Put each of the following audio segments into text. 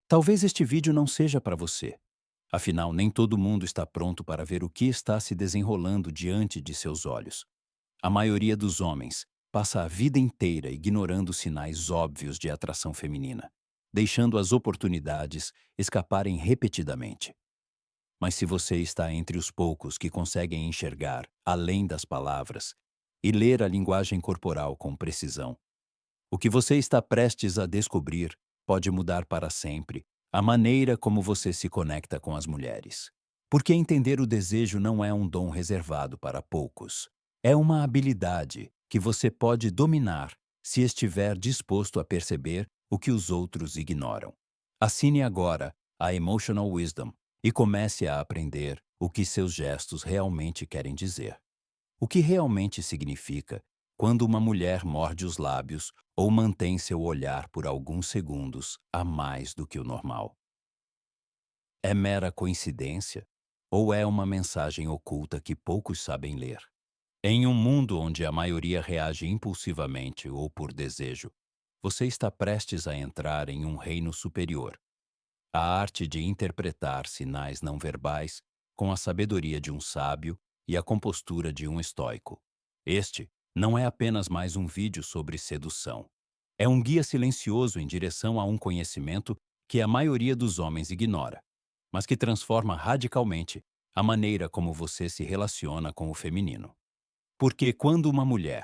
Talvez este vídeo não seja para você. Afinal, nem todo mundo está pronto para ver o que está se desenrolando diante de seus olhos. A maioria dos homens passa a vida inteira ignorando sinais óbvios de atração feminina, deixando as oportunidades escaparem repetidamente. Mas se você está entre os poucos que conseguem enxergar além das palavras e ler a linguagem corporal com precisão, o que você está prestes a descobrir pode mudar para sempre a maneira como você se conecta com as mulheres. Porque entender o desejo não é um dom reservado para poucos. É uma habilidade que você pode dominar se estiver disposto a perceber o que os outros ignoram. Assine agora a Emotional Wisdom e comece a aprender o que seus gestos realmente querem dizer. O que realmente significa quando uma mulher morde os lábios ou mantém seu olhar por alguns segundos a mais do que o normal. É mera coincidência ou é uma mensagem oculta que poucos sabem ler? Em um mundo onde a maioria reage impulsivamente ou por desejo, você está prestes a entrar em um reino superior, a arte de interpretar sinais não verbais com a sabedoria de um sábio e a compostura de um estoico. Este não é apenas mais um vídeo sobre sedução. É um guia silencioso em direção a um conhecimento que a maioria dos homens ignora, mas que transforma radicalmente a maneira como você se relaciona com o feminino. Porque quando uma mulher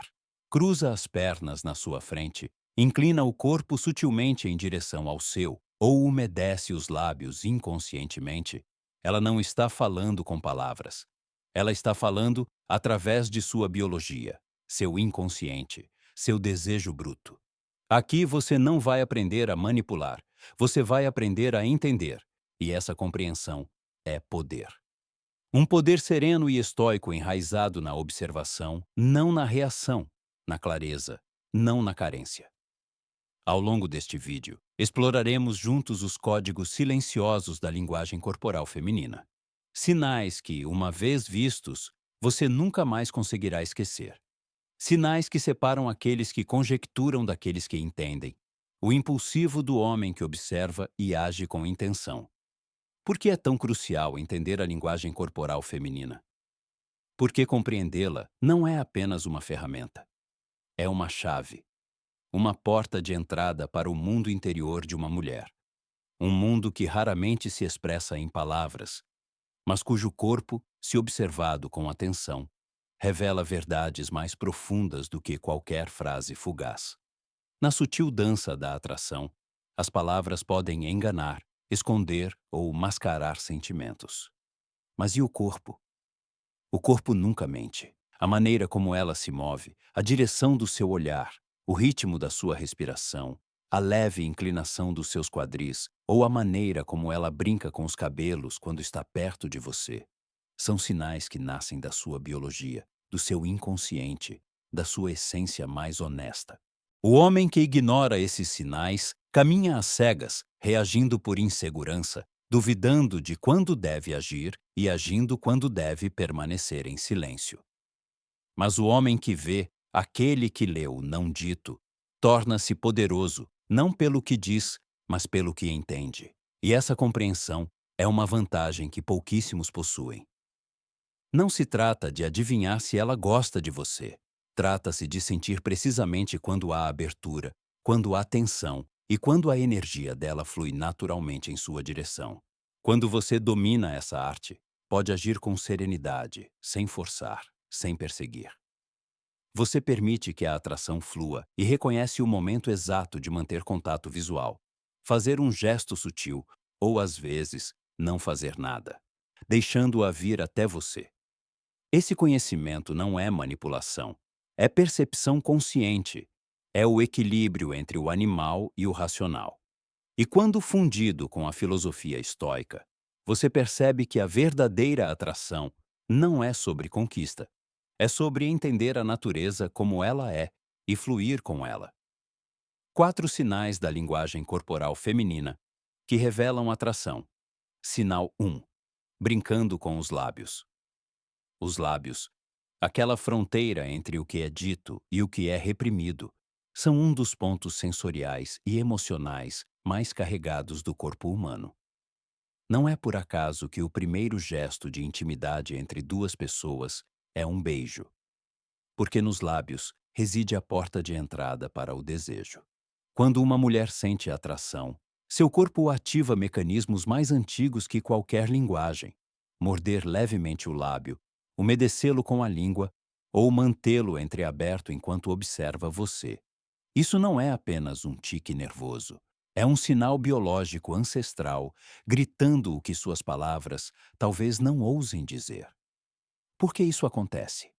cruza as pernas na sua frente, inclina o corpo sutilmente em direção ao seu, ou umedece os lábios inconscientemente, ela não está falando com palavras. Ela está falando através de sua biologia, seu inconsciente, seu desejo bruto. Aqui você não vai aprender a manipular, você vai aprender a entender, e essa compreensão é poder. Um poder sereno e estoico enraizado na observação, não na reação, na clareza, não na carência. Ao longo deste vídeo, exploraremos juntos os códigos silenciosos da linguagem corporal feminina. Sinais que, uma vez vistos, você nunca mais conseguirá esquecer. Sinais que separam aqueles que conjecturam daqueles que entendem. O impulsivo do homem que observa e age com intenção. Por que é tão crucial entender a linguagem corporal feminina? Porque compreendê-la não é apenas uma ferramenta, é uma chave, uma porta de entrada para o mundo interior de uma mulher. Um mundo que raramente se expressa em palavras, mas cujo corpo, se observado com atenção, revela verdades mais profundas do que qualquer frase fugaz. Na sutil dança da atração, as palavras podem enganar, esconder ou mascarar sentimentos. Mas e o corpo? O corpo nunca mente. A maneira como ela se move, a direção do seu olhar, o ritmo da sua respiração, a leve inclinação dos seus quadris ou a maneira como ela brinca com os cabelos quando está perto de você, são sinais que nascem da sua biologia, do seu inconsciente, da sua essência mais honesta. O homem que ignora esses sinais caminha às cegas, reagindo por insegurança, duvidando de quando deve agir e agindo quando deve permanecer em silêncio. Mas o homem que vê, aquele que leu não dito, torna-se poderoso, não pelo que diz, mas pelo que entende. E essa compreensão é uma vantagem que pouquíssimos possuem. Não se trata de adivinhar se ela gosta de você. Trata-se de sentir precisamente quando há abertura, quando há tensão e quando a energia dela flui naturalmente em sua direção. Quando você domina essa arte, pode agir com serenidade, sem forçar, sem perseguir. Você permite que a atração flua e reconhece o momento exato de manter contato visual, fazer um gesto sutil ou, às vezes, não fazer nada, deixando-a vir até você. Esse conhecimento não é manipulação, é percepção consciente, é o equilíbrio entre o animal e o racional. E quando fundido com a filosofia estoica, você percebe que a verdadeira atração não é sobre conquista, é sobre entender a natureza como ela é e fluir com ela. 4 sinais da linguagem corporal feminina que revelam atração. Sinal 1. Brincando com os lábios. Os lábios, aquela fronteira entre o que é dito e o que é reprimido, são um dos pontos sensoriais e emocionais mais carregados do corpo humano. Não é por acaso que o primeiro gesto de intimidade entre duas pessoas é um beijo, porque nos lábios reside a porta de entrada para o desejo. Quando uma mulher sente atração, seu corpo ativa mecanismos mais antigos que qualquer linguagem. Morder levemente o lábio, umedecê-lo com a língua ou mantê-lo entreaberto enquanto observa você. Isso não é apenas um tique nervoso. É um sinal biológico ancestral, gritando o que suas palavras talvez não ousem dizer. Por que isso acontece?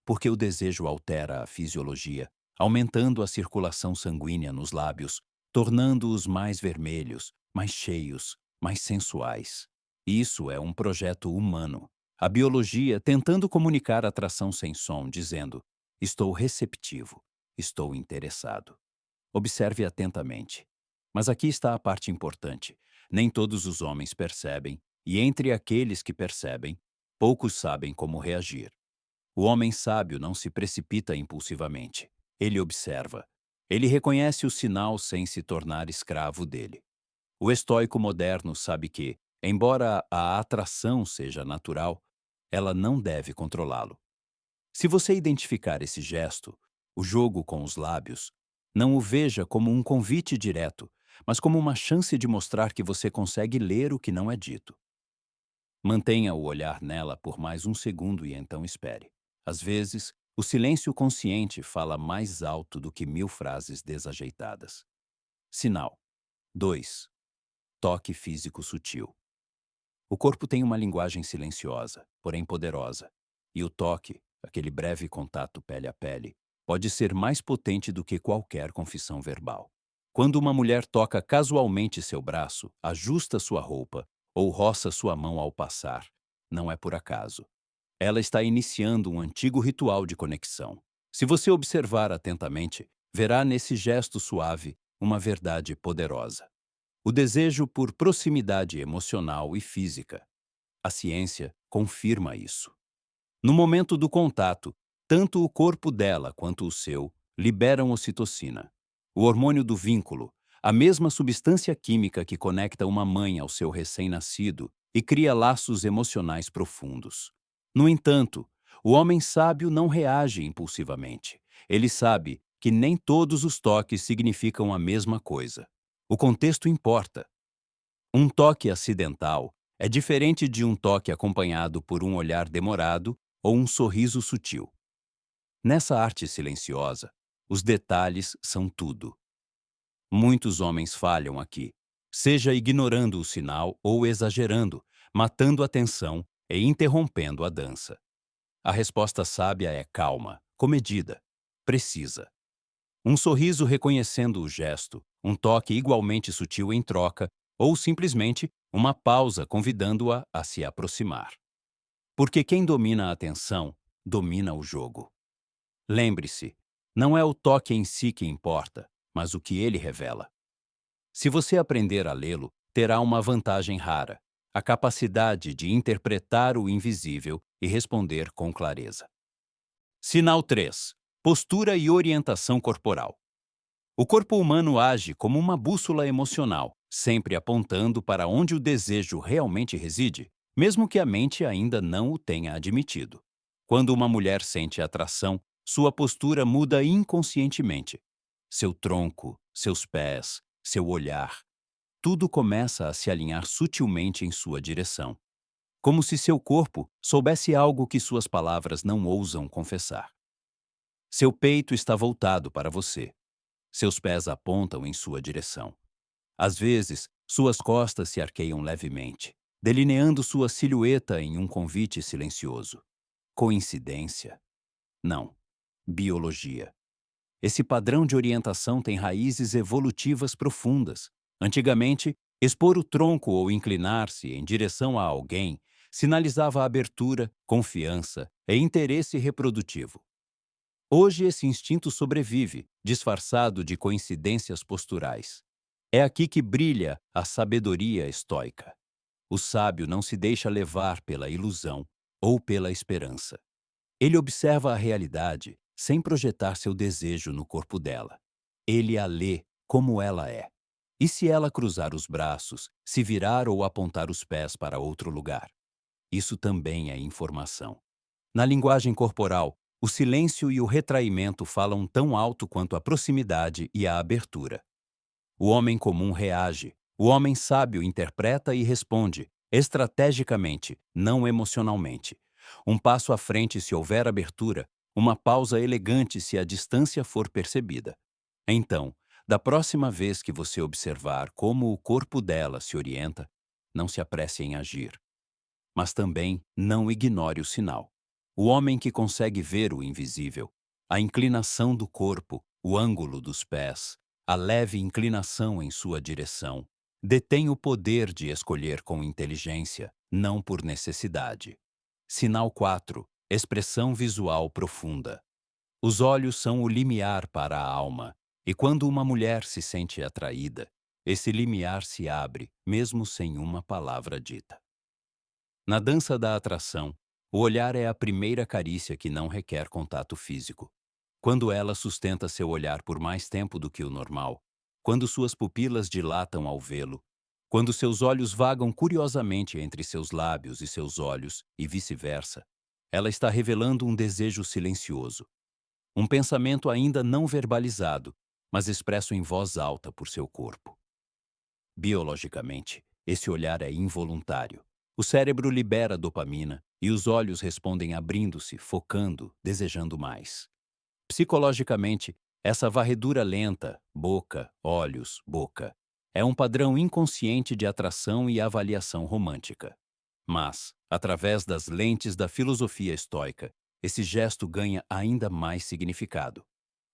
Porque o desejo altera a fisiologia, aumentando a circulação sanguínea nos lábios, tornando-os mais vermelhos, mais cheios, mais sensuais. Isso é um projeto humano. A biologia tentando comunicar atração sem som, dizendo: estou receptivo, estou interessado. Observe atentamente. Mas aqui está a parte importante. Nem todos os homens percebem, e entre aqueles que percebem, poucos sabem como reagir. O homem sábio não se precipita impulsivamente. Ele observa. Ele reconhece o sinal sem se tornar escravo dele. O estoico moderno sabe que, embora a atração seja natural, ela não deve controlá-lo. Se você identificar esse gesto, o jogo com os lábios, não o veja como um convite direto, mas como uma chance de mostrar que você consegue ler o que não é dito. Mantenha o olhar nela por mais um segundo e então espere. Às vezes, o silêncio consciente fala mais alto do que 1000 frases desajeitadas. Sinal 2. Toque físico sutil. O corpo tem uma linguagem silenciosa, porém poderosa. E o toque, aquele breve contato pele a pele, pode ser mais potente do que qualquer confissão verbal. Quando uma mulher toca casualmente seu braço, ajusta sua roupa ou roça sua mão ao passar, não é por acaso. Ela está iniciando um antigo ritual de conexão. Se você observar atentamente, verá nesse gesto suave uma verdade poderosa. O desejo por proximidade emocional e física. A ciência confirma isso. No momento do contato, tanto o corpo dela quanto o seu liberam ocitocina, o hormônio do vínculo, a mesma substância química que conecta uma mãe ao seu recém-nascido e cria laços emocionais profundos. No entanto, o homem sábio não reage impulsivamente. Ele sabe que nem todos os toques significam a mesma coisa. O contexto importa. Um toque acidental é diferente de um toque acompanhado por um olhar demorado ou um sorriso sutil. Nessa arte silenciosa, os detalhes são tudo. Muitos homens falham aqui, seja ignorando o sinal ou exagerando, matando a atenção e interrompendo a dança. A resposta sábia é calma, comedida, precisa. Um sorriso reconhecendo o gesto, um toque igualmente sutil em troca, ou simplesmente uma pausa convidando-a a se aproximar. Porque quem domina a atenção, domina o jogo. Lembre-se, não é o toque em si que importa, mas o que ele revela. Se você aprender a lê-lo, terá uma vantagem rara: a capacidade de interpretar o invisível e responder com clareza. Sinal 3. Postura e orientação corporal. O corpo humano age como uma bússola emocional, sempre apontando para onde o desejo realmente reside, mesmo que a mente ainda não o tenha admitido. Quando uma mulher sente atração, sua postura muda inconscientemente. Seu tronco, seus pés, seu olhar, tudo começa a se alinhar sutilmente em sua direção, como se seu corpo soubesse algo que suas palavras não ousam confessar. Seu peito está voltado para você. Seus pés apontam em sua direção. Às vezes, suas costas se arqueiam levemente, delineando sua silhueta em um convite silencioso. Coincidência? Não. Biologia. Esse padrão de orientação tem raízes evolutivas profundas. Antigamente, expor o tronco ou inclinar-se em direção a alguém sinalizava abertura, confiança e interesse reprodutivo. Hoje esse instinto sobrevive, disfarçado de coincidências posturais. É aqui que brilha a sabedoria estoica. O sábio não se deixa levar pela ilusão ou pela esperança. Ele observa a realidade sem projetar seu desejo no corpo dela. Ele a lê como ela é. E se ela cruzar os braços, se virar ou apontar os pés para outro lugar? Isso também é informação. Na linguagem corporal, o silêncio e o retraimento falam tão alto quanto a proximidade e a abertura. O homem comum reage, o homem sábio interpreta e responde, estrategicamente, não emocionalmente. Um passo à frente se houver abertura, uma pausa elegante se a distância for percebida. Então, da próxima vez que você observar como o corpo dela se orienta, não se apresse em agir. Mas também não ignore o sinal. O homem que consegue ver o invisível, a inclinação do corpo, o ângulo dos pés, a leve inclinação em sua direção, detém o poder de escolher com inteligência, não por necessidade. Sinal 4. Expressão visual profunda. Os olhos são o limiar para a alma, e quando uma mulher se sente atraída, esse limiar se abre, mesmo sem uma palavra dita. Na dança da atração, o olhar é a primeira carícia que não requer contato físico. Quando ela sustenta seu olhar por mais tempo do que o normal, quando suas pupilas dilatam ao vê-lo, quando seus olhos vagam curiosamente entre seus lábios e seus olhos, e vice-versa, ela está revelando um desejo silencioso, um pensamento ainda não verbalizado, mas expresso em voz alta por seu corpo. Biologicamente, esse olhar é involuntário. O cérebro libera dopamina e os olhos respondem abrindo-se, focando, desejando mais. Psicologicamente, essa varredura lenta, boca, olhos, boca, é um padrão inconsciente de atração e avaliação romântica. Mas, através das lentes da filosofia estoica, esse gesto ganha ainda mais significado.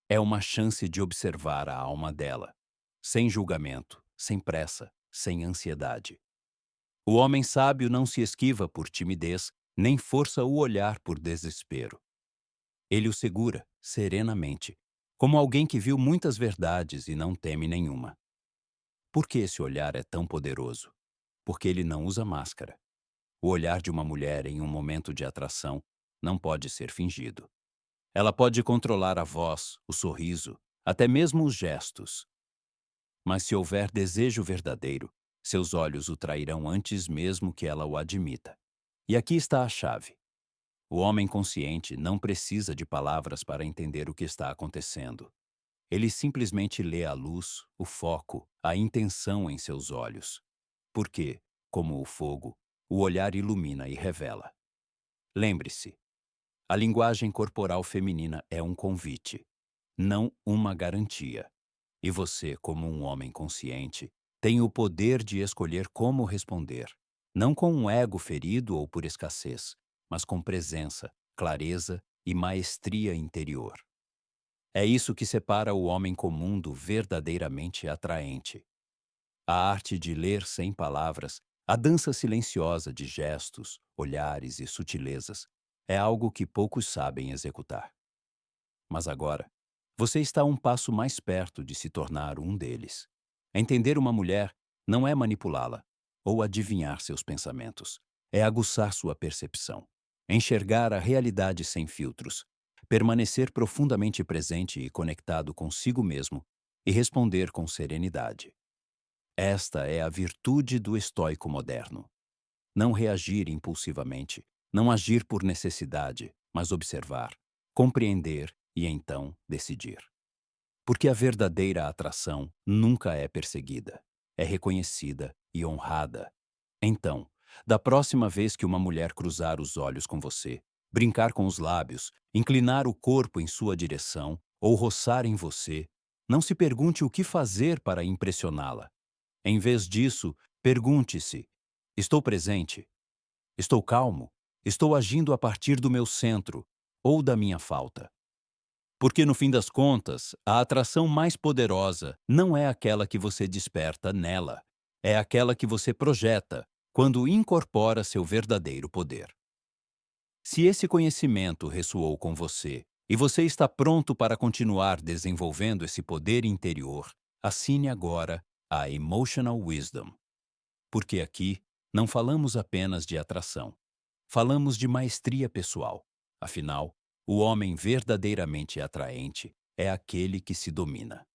É uma chance de observar a alma dela, sem julgamento, sem pressa, sem ansiedade. O homem sábio não se esquiva por timidez, nem força o olhar por desespero. Ele o segura, serenamente, como alguém que viu muitas verdades e não teme nenhuma. Por que esse olhar é tão poderoso? Porque ele não usa máscara. O olhar de uma mulher em um momento de atração não pode ser fingido. Ela pode controlar a voz, o sorriso, até mesmo os gestos. Mas se houver desejo verdadeiro, seus olhos o trairão antes mesmo que ela o admita. E aqui está a chave. O homem consciente não precisa de palavras para entender o que está acontecendo. Ele simplesmente lê a luz, o foco, a intenção em seus olhos. Porque, como o fogo, o olhar ilumina e revela. Lembre-se, a linguagem corporal feminina é um convite, não uma garantia. E você, como um homem consciente, tem o poder de escolher como responder, não com um ego ferido ou por escassez, mas com presença, clareza e maestria interior. É isso que separa o homem comum do verdadeiramente atraente. A arte de ler sem palavras, a dança silenciosa de gestos, olhares e sutilezas, é algo que poucos sabem executar. Mas agora, você está um passo mais perto de se tornar um deles. Entender uma mulher não é manipulá-la ou adivinhar seus pensamentos. É aguçar sua percepção. Enxergar a realidade sem filtros. Permanecer profundamente presente e conectado consigo mesmo e responder com serenidade. Esta é a virtude do estoico moderno. Não reagir impulsivamente, não agir por necessidade, mas observar, compreender e então decidir. Porque a verdadeira atração nunca é perseguida, é reconhecida e honrada. Então, da próxima vez que uma mulher cruzar os olhos com você, brincar com os lábios, inclinar o corpo em sua direção ou roçar em você, não se pergunte o que fazer para impressioná-la. Em vez disso, pergunte-se: estou presente? Estou calmo? Estou agindo a partir do meu centro ou da minha falta? Porque, no fim das contas, a atração mais poderosa não é aquela que você desperta nela, é aquela que você projeta quando incorpora seu verdadeiro poder. Se esse conhecimento ressoou com você e você está pronto para continuar desenvolvendo esse poder interior, assine agora a Emotional Wisdom. Porque aqui não falamos apenas de atração, falamos de maestria pessoal. Afinal, o homem verdadeiramente atraente é aquele que se domina.